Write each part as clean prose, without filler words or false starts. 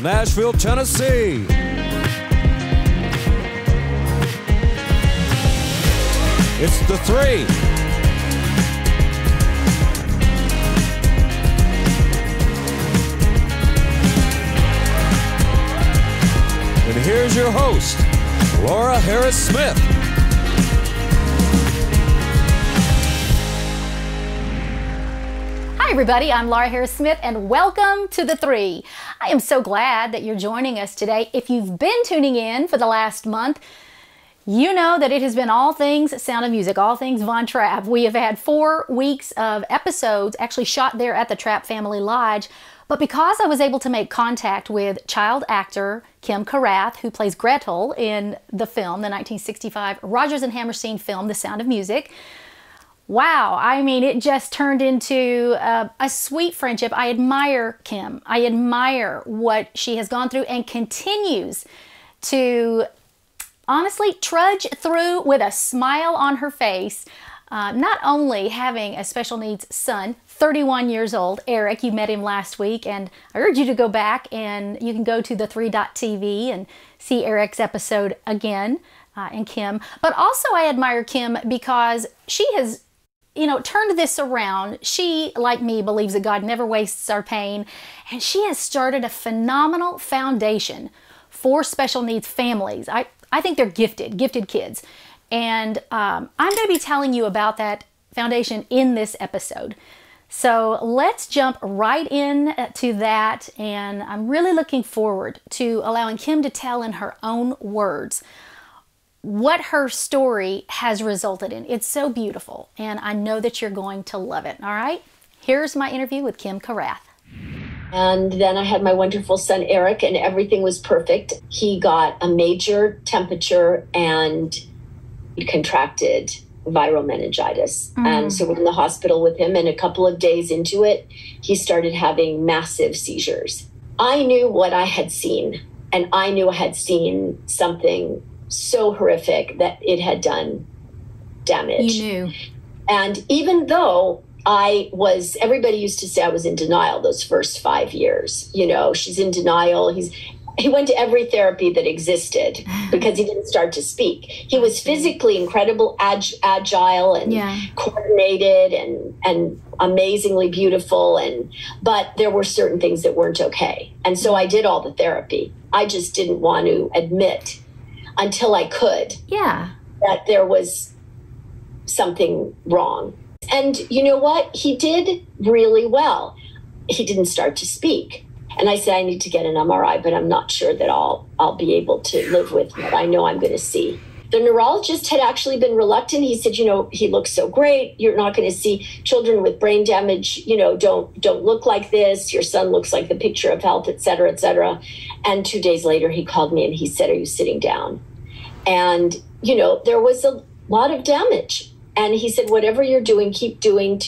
Nashville, Tennessee. It's theTHREE. And here's your host, Laura Harris-Smith. Hi everybody, I'm Laura Harris-Smith and welcome to theTHREE. I am so glad that you're joining us today. If you've been tuning in for the last month, you know that it has been all things Sound of Music, all things Von Trapp. We have had 4 weeks of episodes actually shot there at the Trapp Family Lodge. But because I was able to make contact with child actor Kym Karath, who plays Gretel in the film, the 1965 Rodgers and Hammerstein film, The Sound of Music, wow, I mean, it just turned into a sweet friendship. I admire Kym. I admire what she has gone through and continues to honestly trudge through with a smile on her face. Not only having a special needs son, 31 years old, Eric, you met him last week, and I urge you to go back and you can go to theTHREE.tv and see Eric's episode again, and Kym. But also I admire Kym because she has turned this around. She, like me, believes that God never wastes our pain, and she has started a phenomenal foundation for special needs families. I think they're gifted kids. And I'm going to be telling you about that foundation in this episode. So let's jump right in to that. And I'm really looking forward to allowing Kym to tell in her own words what her story has resulted in. It's so beautiful, and I know that you're going to love it. All right, here's my interview with Kym Karath. And then I had my wonderful son, Eric, and everything was perfect. He got a major temperature and he contracted viral meningitis. And so we're in the hospital with him, and a couple of days into it, he started having massive seizures. I knew what I had seen, and I knew I had seen something so horrific that it had done damage. You knew. And even though everybody used to say I was in denial those first 5 years. She's in denial. He went to every therapy that existed because he didn't start to speak. He was physically incredible, agile and coordinated and amazingly beautiful. But there were certain things that weren't okay. And so I did all the therapy. I just didn't want to admit until I could that there was something wrong. And you know what? He did really well. He didn't start to speak. And I said, I need to get an MRI, but I'm not sure that I'll be able to live with what I know I'm going to see. The neurologist had actually been reluctant. He said, he looks so great. You're not going to see children with brain damage, don't look like this. Your son looks like the picture of health, et cetera, et cetera. And 2 days later, he called me and he said, are you sitting down? And, there was a lot of damage. And he said, whatever you're doing, keep doing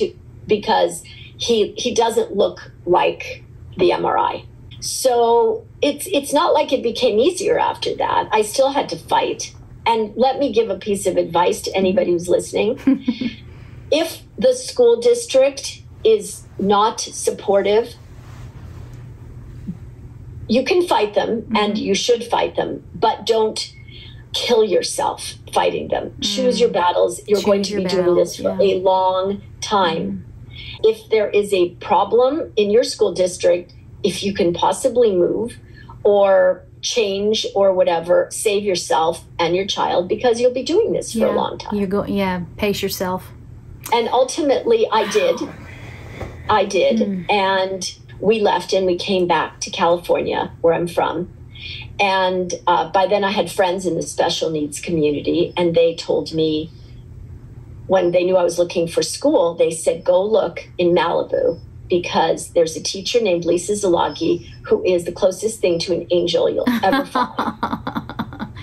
because he doesn't look like the MRI. So it's not like it became easier after that. I still had to fight. And let me give a piece of advice to anybody who's listening. If the school district is not supportive, you can fight them and you should fight them, but don't kill yourself fighting them. Choose your battles. You're going to be doing this for a long time. If there is a problem in your school district, if you can possibly move or change or whatever, save yourself and your child, because you'll be doing this for a long time. Pace yourself. And ultimately I did. And we left and we came back to California, where I'm from. And by then I had friends in the special needs community, and they told me, when they knew I was looking for school, they said, go look in Malibu, because there's a teacher named Lisa Zalagi who is the closest thing to an angel you'll ever find.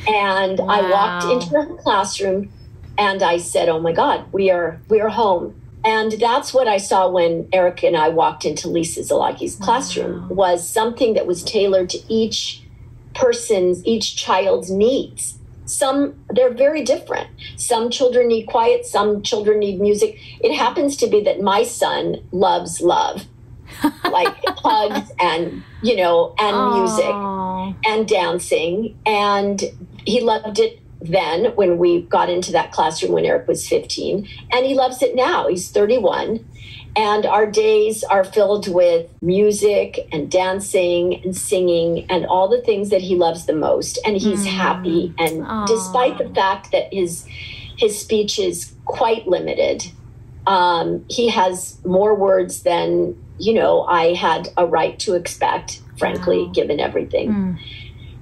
And I walked into her classroom and I said, oh my God, we are home. And that's what I saw when Eric and I walked into Lisa Zalagi's classroom, was something that was tailored to each child's needs. They're very different. Some children need quiet, some children need music. It happens to be that my son loves love. like hugs and, you know, and music and dancing. And he loved it then when we got into that classroom when Eric was 15. And he loves it now. He's 31. And our days are filled with music and dancing and singing and all the things that he loves the most. And he's happy. And despite the fact that his speech is quite limited, he has more words than, you know, I had a right to expect, frankly, given everything.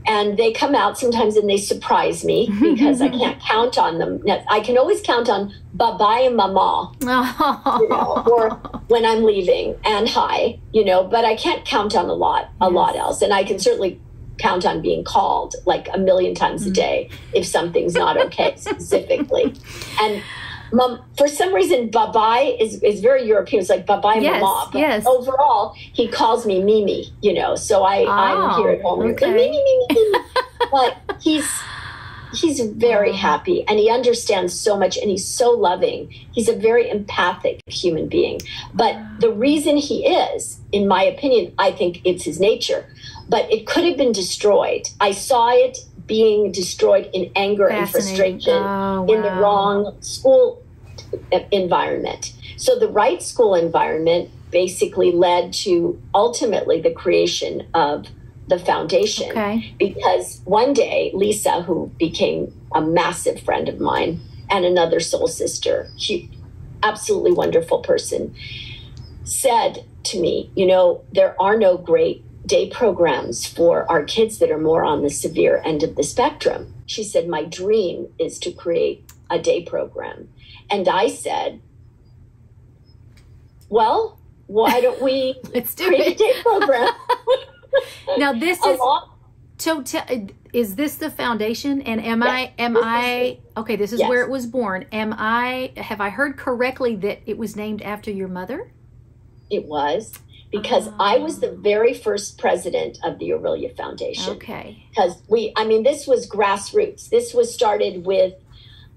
And they come out sometimes and they surprise me because I can't count on them. I can always count on bye-bye and mama, you know, or when I'm leaving and hi, you know, but I can't count on a lot else. And I can certainly count on being called like a million times a day if something's not okay specifically. And Mom, for some reason, bye-bye is very European. It's like bye-bye, mama. But overall, he calls me Mimi, you know, so I'm here at home. Okay. Mimi. But he's very happy, and he understands so much, and he's so loving. He's a very empathic human being. But the reason he is, in my opinion, I think it's his nature, but it could have been destroyed. I saw it being destroyed in anger and frustration in the wrong school environment. So the right school environment basically led to ultimately the creation of the foundation. Because one day, Lisa, who became a massive friend of mine and another soul sister, she absolutely wonderful person, said to me, you know, there are no great day programs for our kids that are more on the severe end of the spectrum. She said, my dream is to create a day program. And I said, well, why don't we create a day program? Now this is this the foundation? And okay, this is where it was born. Have I heard correctly that it was named after your mother? It was. Because I was the very first president of the Aurelia Foundation. Okay. Because this was grassroots. This was started with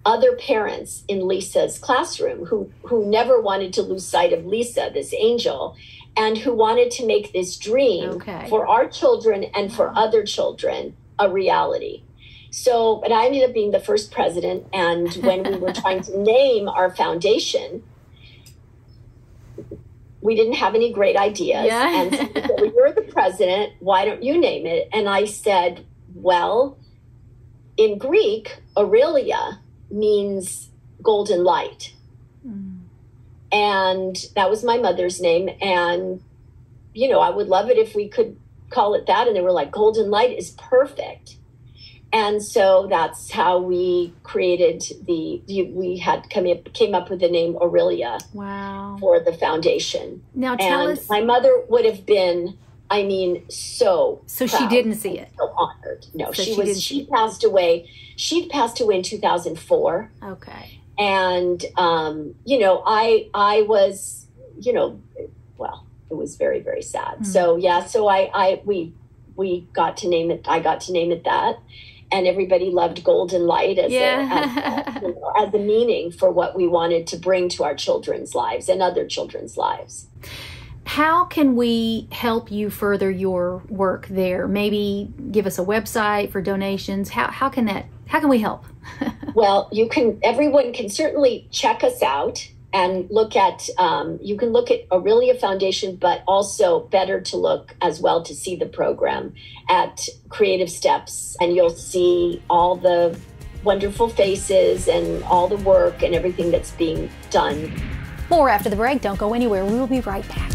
other parents in Lisa's classroom who never wanted to lose sight of Lisa, this angel, and who wanted to make this dream for our children and for other children a reality. So, but I ended up being the first president. And when we were trying to name our foundation, we didn't have any great ideas. And so we said, well, you're the president, why don't you name it? And I said, well, in Greek, Aurelia means golden light. And that was my mother's name. And, you know, I would love it if we could call it that. And they were like, golden light is perfect. And so that's how we created came up with the name Aurelia for the foundation. Now tell us. My mother would have been, so proud, she didn't see it. So honored. No, so she passed away. She passed away in 2004. Okay. And, you know, I was, you know, well, it was very, very sad. So, so we got to name it. I got to name it that. And everybody loved golden light as a meaning for what we wanted to bring to our children's lives and other children's lives. How can we help you further your work there? Maybe give us a website for donations. How can we help? Well, everyone can certainly check us out and look at, you can look at Aurelia Foundation, but also better to look as well to see the program at Creative Steps. And you'll see all the wonderful faces and all the work and everything that's being done. More after the break. Don't go anywhere. We will be right back.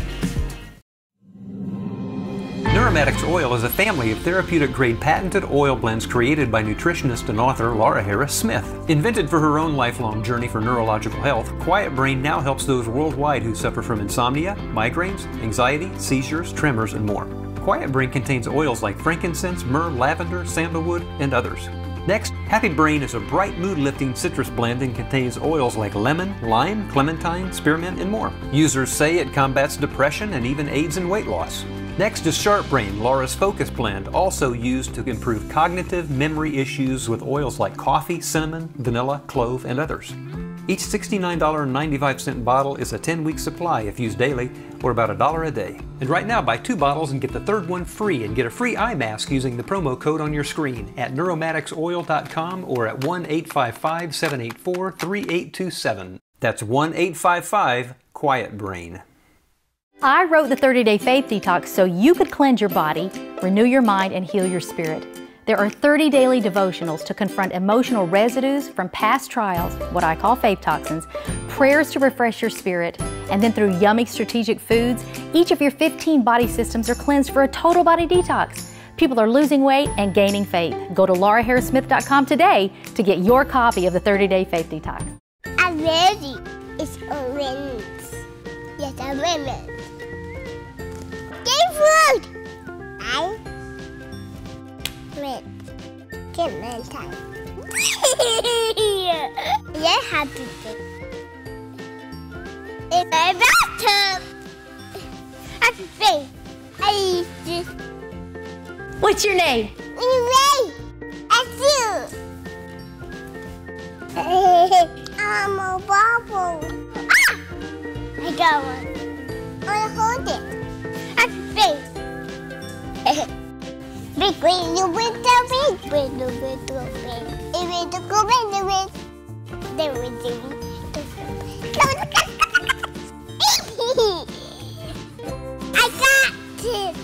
Neuromatics Oil is a family of therapeutic-grade patented oil blends created by nutritionist and author Laura Harris Smith. Invented for her own lifelong journey for neurological health, Quiet Brain now helps those worldwide who suffer from insomnia, migraines, anxiety, seizures, tremors, and more. Quiet Brain contains oils like frankincense, myrrh, lavender, sandalwood, and others. Next, Happy Brain is a bright mood-lifting citrus blend and contains oils like lemon, lime, clementine, spearmint, and more. Users say it combats depression and even aids in weight loss. Next is Sharp Brain, Laura's Focus Blend, also used to improve cognitive memory issues with oils like coffee, cinnamon, vanilla, clove, and others. Each $69.95 bottle is a 10-week supply if used daily, or about $1 a day. And right now, buy 2 bottles and get the third one free, and get a free eye mask using the promo code on your screen at neuromaticsoil.com or at 1-855-784-3827. That's 1-855-QUIET-BRAIN. I wrote the 30-Day Faith Detox so you could cleanse your body, renew your mind, and heal your spirit. There are 30 daily devotionals to confront emotional residues from past trials, what I call faith toxins, prayers to refresh your spirit, and then through yummy strategic foods, each of your 15 body systems are cleansed for a total body detox. People are losing weight and gaining faith. Go to lauraharrissmith.com today to get your copy of the 30-Day Faith Detox. I'm ready. It's orange. Yes, I'm ready. Get food! I'm ready. Get my time. You have to think. In my bathtub. I can think. I just. What's your name? Anyway, that's you. I'm a bubble. Ah! I got one. I hold it. I can think. Big green, you went the big green, the big green. It went the green, the red. There was the I got it.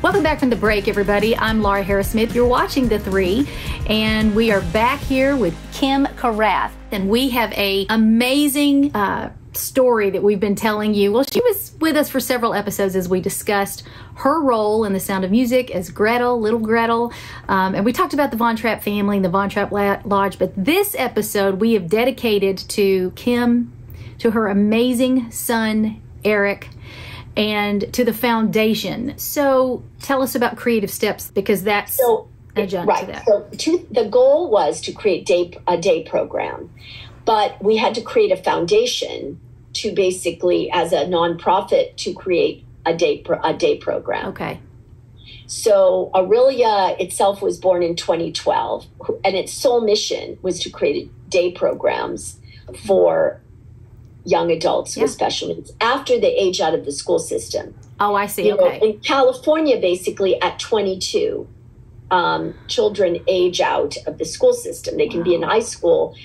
Welcome back from the break, everybody. I'm Laura Harris-Smith. You're watching The3, and we are back here with Kym Karath. And we have an amazing story that we've been telling you. Well, she was with us for several episodes as we discussed her role in The Sound of Music as Gretel, Little Gretel. And we talked about the Von Trapp family and the Von Trapp Lodge. But this episode we have dedicated to Kym, to her amazing son, Eric, and to the foundation. So tell us about Creative Steps, because that's adjunct to that. So the goal was to create a day program, but we had to create a foundation to basically, as a nonprofit, to create a day program. Okay. So Aurelia itself was born in 2012, and its sole mission was to create day programs for young adults with special needs after they age out of the school system. Oh, I see. You know, in California, basically at 22, children age out of the school system. They can be in high school,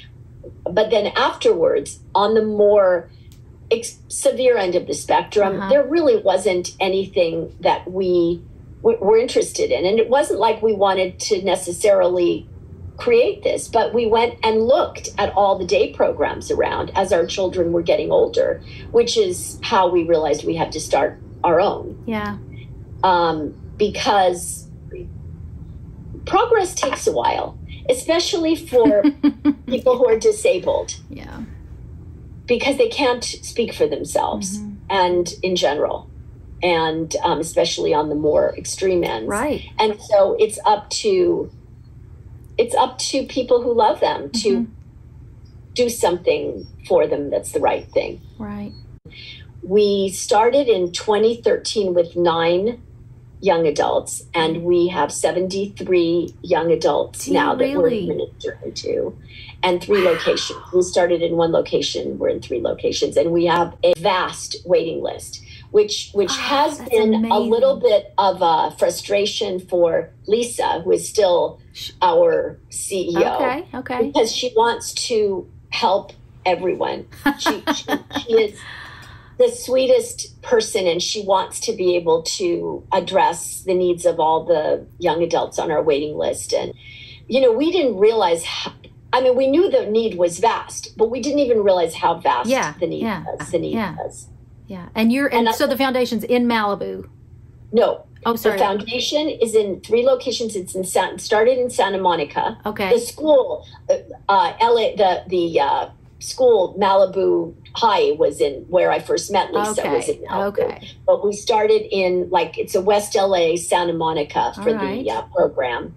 but then afterwards, on the more severe end of the spectrum, there really wasn't anything that we were interested in. And it wasn't like we wanted to necessarily create this, but we went and looked at all the day programs around as our children were getting older, which is how we realized we had to start our own. Yeah. Because progress takes a while, especially for people who are disabled. Yeah. Because they can't speak for themselves and in general, and especially on the more extreme ends. Right. And so it's up to people who love them to do something for them that's the right thing. Right. We started in 2013 with 9 young adults, and we have 73 young adults now that we're administering to, and 3 locations. We started in 1 location, we're in 3 locations, and we have a vast waiting list, which has been amazing. A little bit of a frustration for Lisa, who is still our CEO. Okay. Because she wants to help everyone. She is the sweetest person, and she wants to be able to address the needs of all the young adults on our waiting list. And, you know, we didn't realize we knew the need was vast, but we didn't even realize how vast the need was. Yeah. And so the foundation's in Malibu? No. Oh, sorry. The foundation is in 3 locations. It's started in Santa Monica. Okay. The school, school Malibu High was in where I first met Lisa. Was in Malibu. Okay. But we started in it's a West LA, Santa Monica for the program,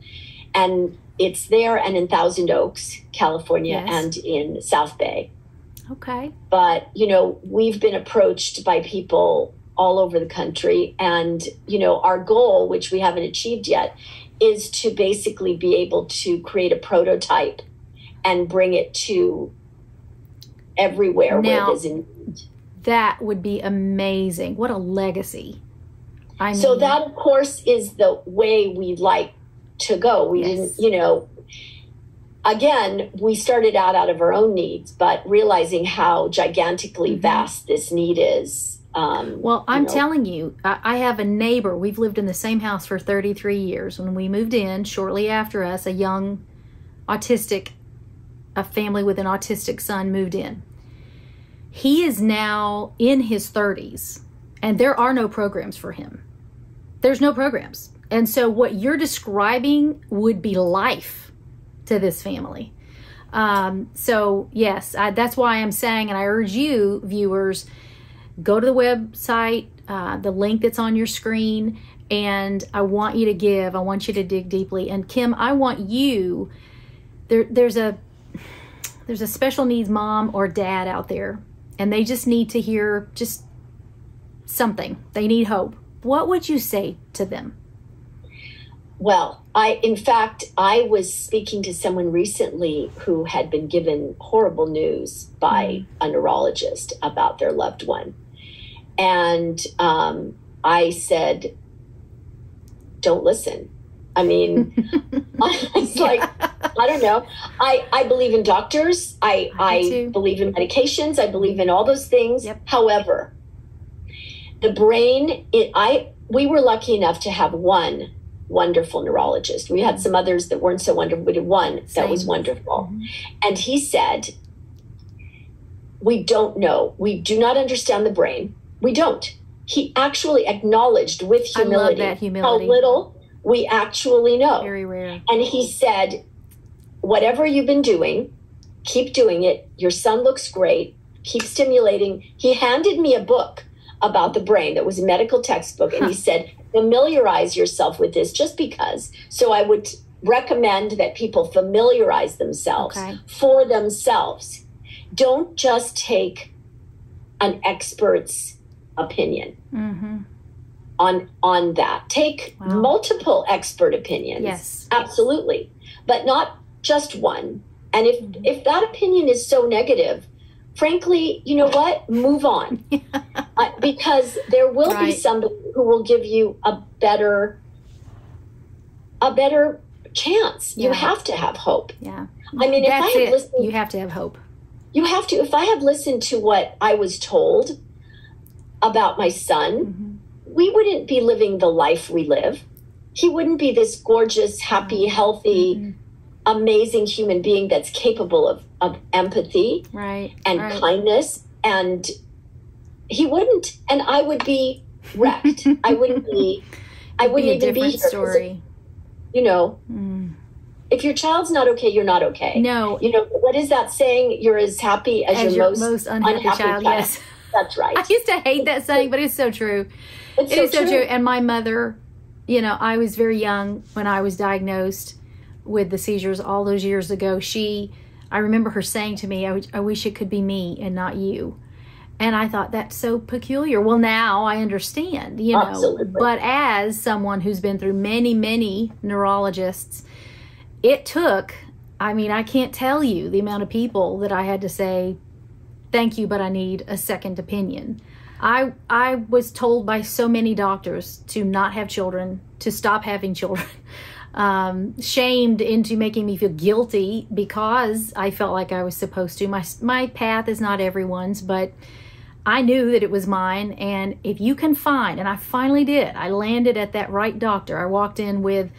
and it's there and in Thousand Oaks, California, and in South Bay. Okay. But, you know, we've been approached by people all over the country. And, you know, our goal, which we haven't achieved yet, is to basically be able to create a prototype and bring it to everywhere where it is in need. That would be amazing. What a legacy. I mean, so that, of course, is the way we'd like to go. We didn't, you know, again, we started out of our own needs, but realizing how gigantically vast this need is. Well, I'm telling you, I have a neighbor. We've lived in the same house for 33 years. When we moved in, shortly after us, a family with an autistic son moved in. He is now in his 30s, and there are no programs for him. There's no programs. And so what you're describing would be life to this family. So yes, that's why I'm saying, and I urge you viewers, go to the website, the link that's on your screen, and I want you to give. I want you to dig deeply. And Kym, I want you, there's a special needs mom or dad out there, and they just need to hear just something. They need hope. What would you say to them? Well, in fact, I was speaking to someone recently who had been given horrible news by a neurologist about their loved one. And I said, don't listen. I mean, I was like, I don't know. I believe in doctors. I believe in medications. I believe in all those things. Yep. However, the brain, we were lucky enough to have one wonderful neurologist. We had some others that weren't so wonderful. We did one that was wonderful. And he said, we don't know. We do not understand the brain. We don't. He actually acknowledged with humility, I love that humility. How little we actually know. Very rare. And he said, whatever you've been doing, keep doing it. Your son looks great. Keep stimulating. He handed me a book about the brain that was a medical textbook. And he said, familiarize yourself with this just because. So I would recommend that people familiarize themselves for themselves. Don't just take an expert's opinion on that. Take multiple expert opinions. Yes. Absolutely. But not just one. And if that opinion is so negative, frankly, you know what? Move on. Because there will be somebody who will give you a better chance. You have to have hope. Yeah. I mean, if I had listened, you have to have hope. You have to. If I had listened to what I was told about my son, we wouldn't be living the life we live. He wouldn't be this gorgeous, happy, healthy, amazing human being that's capable of empathy and kindness. And he wouldn't. And I would be wrecked. I wouldn't even be here. Story. You know, if your child's not okay, you're not okay. No. You know, what is that saying? You're as happy as your most unhappy child. Yes. That's right. I used to hate that saying, but it's so true. It is so true. And my mother, you know, I was very young when I was diagnosed with the seizures all those years ago. I remember her saying to me, I wish it could be me and not you. And I thought, that's so peculiar. Well, now I understand, you know. Absolutely. But as someone who's been through many, many neurologists, it took, I mean, I can't tell you the amount of people that I had to say, thank you, but I need a second opinion. I was told by so many doctors to not have children, to stop having children, shamed into making me feel guilty because I felt like I was supposed to. My path is not everyone's, but I knew that it was mine. And if you can find, and I finally did, I landed at that right doctor. I walked in with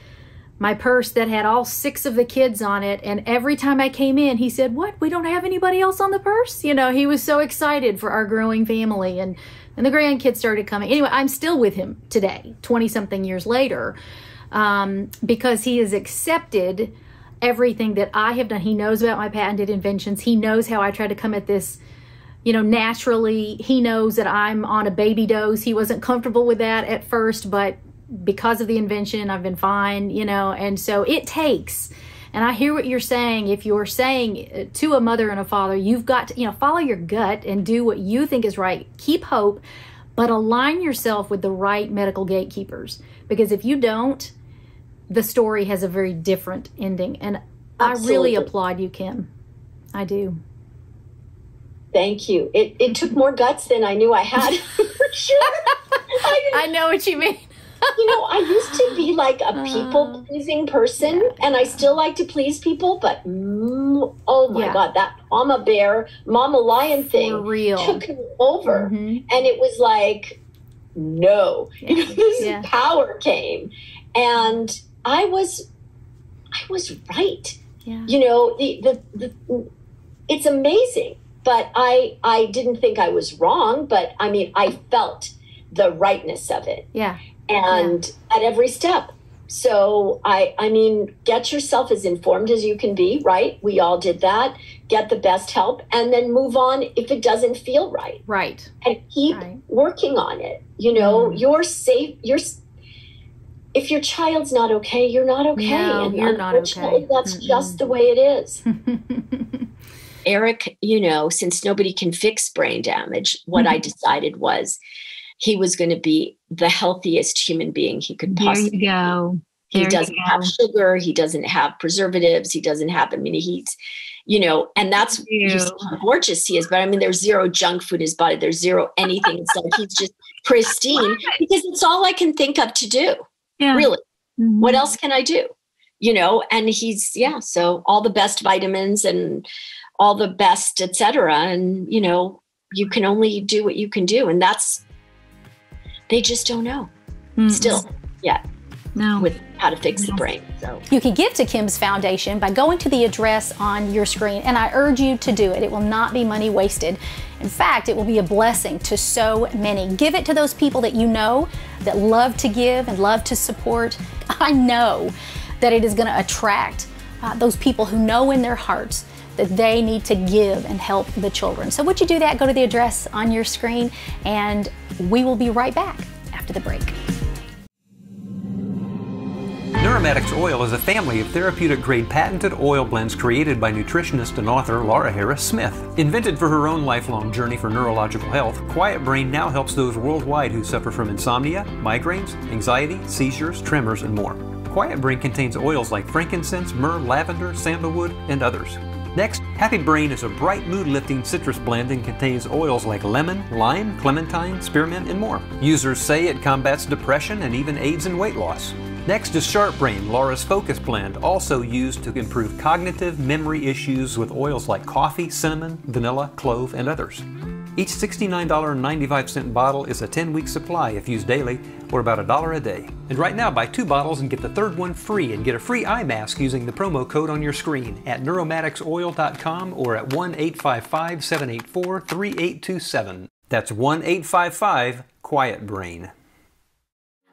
my purse that had all 6 of the kids on it. And every time I came in, he said, what, we don't have anybody else on the purse? You know, he was so excited for our growing family. And the grandkids started coming. Anyway, I'm still with him today, 20-something years later, because he has accepted everything that I have done. He knows about my patented inventions. He knows how I try to come at this, you know, naturally. He knows that I'm on a baby dose. He wasn't comfortable with that at first, but because of the invention, I've been fine, you know. And so it takes, and I hear what you're saying. If you're saying to a mother and a father, you've got to, you know, follow your gut and do what you think is right. Keep hope, but align yourself with the right medical gatekeepers, because if you don't, the story has a very different ending. And Absolutely. I really applaud you, Kym. I do. Thank you. It took more guts than I knew I had, for sure. I know what you mean. I used to be like a people-pleasing person, and I still like to please people, but oh my God, that mama bear, mama lion thing took me over. And it was like, no, this power came. And I was right. Yeah. It's amazing, but I didn't think I was wrong, but I mean, I felt the rightness of it. Yeah. And at every step. So I mean, get yourself as informed as you can be, right? We all did that. Get the best help, and then move on if it doesn't feel right. Right. And keep working on it. You're safe. If your child's not okay, you're not okay. No, and you're not okay. That's just the way it is. Eric, since nobody can fix brain damage, what I decided was he was going to be the healthiest human being he could possibly be. There you go. He doesn't have sugar. He doesn't have preservatives. He doesn't have, he's, and that's how gorgeous he is. But I mean, there's zero junk food in his body. There's zero anything. It's like he's just pristine, because it's all I can think of to do. Yeah. Really. Mm-hmm. What else can I do? And he's, so all the best vitamins and all the best, et cetera. And, you can only do what you can do. And they just don't know still yet with how to fix the brain. So you can give to Kym's foundation by going to the address on your screen, and I urge you to do it. It will not be money wasted. In fact, it will be a blessing to so many. Give it to those people that you know that love to give and love to support. I know that it is going to attract those people who know in their hearts that they need to give and help the children. So would you do that? Go to the address on your screen, and we will be right back after the break. Neuromatics Oil is a family of therapeutic-grade patented oil blends created by nutritionist and author Laura Harris Smith. Invented for her own lifelong journey for neurological health, Quiet Brain now helps those worldwide who suffer from insomnia, migraines, anxiety, seizures, tremors, and more. Quiet Brain contains oils like frankincense, myrrh, lavender, sandalwood, and others. Next, Happy Brain is a bright mood-lifting citrus blend and contains oils like lemon, lime, clementine, spearmint, and more. Users say it combats depression and even aids in weight loss. Next is Sharp Brain, Laura's Focus Blend, also used to improve cognitive memory issues with oils like coffee, cinnamon, vanilla, clove, and others. Each $69.95 bottle is a 10-week supply if used daily, or about $1 a day. And right now, buy 2 bottles and get the third one free, and get a free eye mask using the promo code on your screen at neuromaticsoil.com or at 1-855-784-3827. That's 1-855-QUIET-BRAIN.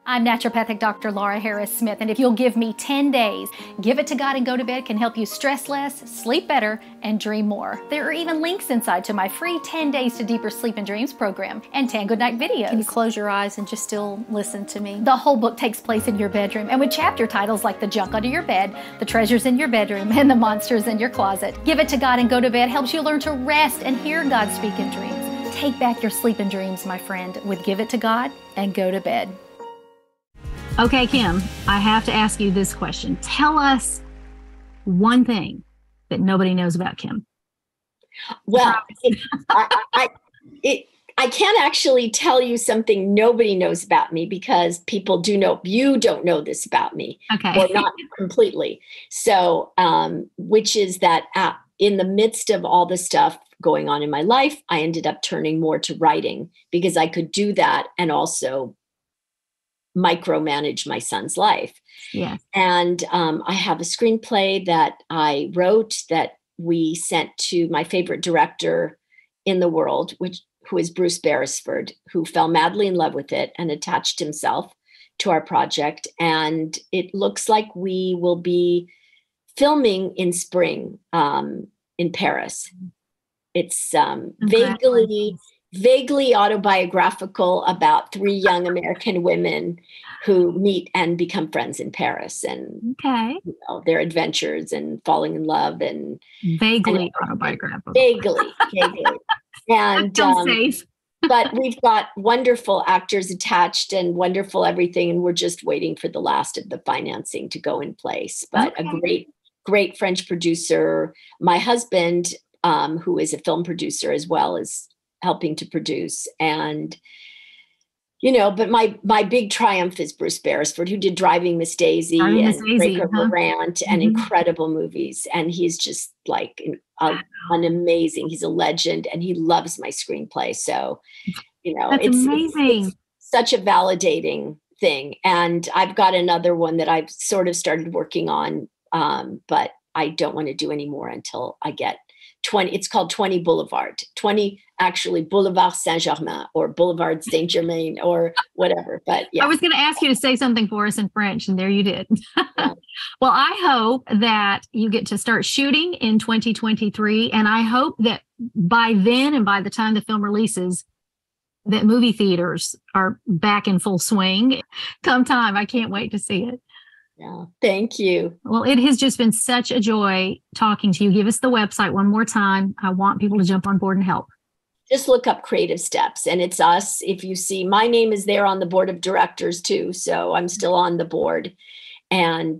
I'm naturopathic Dr. Laura Harris Smith, and if you'll give me 10 days, Give It to God and Go to Bed can help you stress less, sleep better, and dream more. There are even links inside to my free 10 Days to Deeper Sleep and Dreams program and 10 Goodnight videos. Can you close your eyes and just still listen to me? The whole book takes place in your bedroom, and with chapter titles like The Junk Under Your Bed, The Treasures in Your Bedroom, and The Monsters in Your Closet. Give It to God and Go to Bed helps you learn to rest and hear God speak in dreams. Take back your sleep and dreams, my friend, with Give It to God and Go to Bed. Okay, Kym, I have to ask you this question. Tell us one thing that nobody knows about Kym. Well, I can't actually tell you something nobody knows about me, because people do know. You don't know this about me, okay, or not completely. So, which is that in the midst of all the stuff going on in my life, I ended up turning more to writing, because I could do that and also micromanage my son's life. Yeah. And I have a screenplay that I wrote that we sent to my favorite director in the world, who is Bruce Beresford, who fell madly in love with it and attached himself to our project. And it looks like we will be filming in spring in Paris. It's vaguely autobiographical about 3 young American women who meet and become friends in Paris, and their adventures and falling in love, and vaguely autobiographical. Vaguely. And sounds safe. But we've got wonderful actors attached and wonderful everything. And we're just waiting for the last of the financing to go in place. But a great French producer. My husband, who is a film producer as well, is helping to produce. And, but my big triumph is Bruce Beresford, who did Driving Miss Daisy and Breaker Morant and incredible movies. And he's just like an amazing, he's a legend, and he loves my screenplay. So, That's amazing. It's such a validating thing. And I've got another one that I've sort of started working on, but I don't want to do any more until I get 20. It's called 20 Boulevard, 20 actually Boulevard Saint-Germain or Boulevard Saint-Germain or whatever. But yeah. I was going to ask you to say something for us in French, and there you did. Yeah. Well, I hope that you get to start shooting in 2023. And I hope that by then and by the time the film releases, that movie theaters are back in full swing. Come time, I can't wait to see it. Yeah, thank you. Well, it has just been such a joy talking to you. Give us the website one more time. I want people to jump on board and help. Just look up Creative Steps, and it's us. If you see, my name is there on the board of directors too, so I'm still on the board. And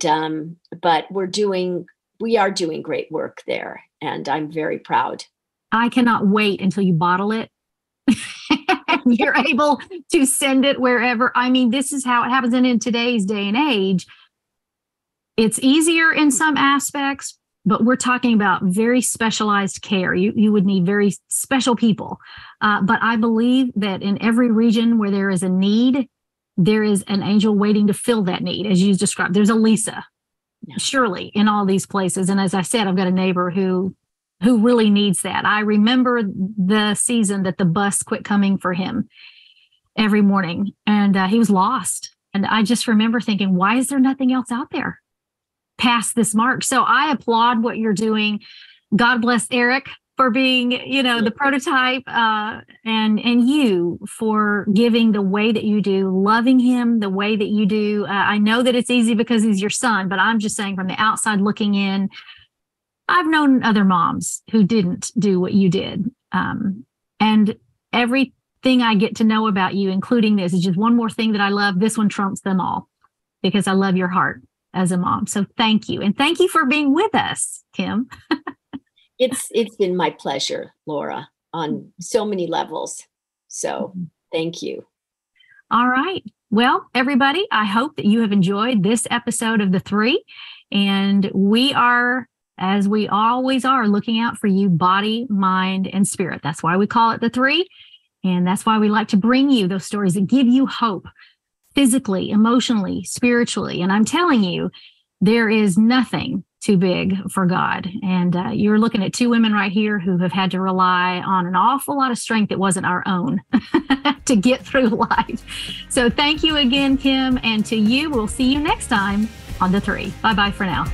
but we are doing great work there, and I'm very proud. I cannot wait until you bottle it. You're able to send it wherever. I mean, this is how it happens. And in today's day and age, it's easier in some aspects, but we're talking about very specialized care. You would need very special people. But I believe that in every region where there is a need, there is an angel waiting to fill that need. As you described, there's a Lisa, surely, in all these places. And as I said, I've got a neighbor who really needs that. I remember the season that the bus quit coming for him every morning, and he was lost. And I just remember thinking, why is there nothing else out there past this mark? So I applaud what you're doing. God bless Eric for being, the prototype, and you for giving the way that you do, loving him the way that you do. I know that it's easy because he's your son, but I'm just saying from the outside looking in, I've known other moms who didn't do what you did. And everything I get to know about you, including this, is just one more thing that I love. This one trumps them all because I love your heart as a mom. So thank you. And thank you for being with us, Kym. It's been my pleasure, Laura, on so many levels. So thank you. All right. Well, everybody, I hope that you have enjoyed this episode of theTHREE. And we are, as we always are, looking out for you, body, mind, and spirit. That's why we call it theTHREE. And that's why we like to bring you those stories that give you hope, physically, emotionally, spiritually. And I'm telling you, there is nothing too big for God. And you're looking at two women right here who have had to rely on an awful lot of strength that wasn't our own to get through life. So thank you again, Kym. And to you, we'll see you next time on theTHREE. Bye-bye for now.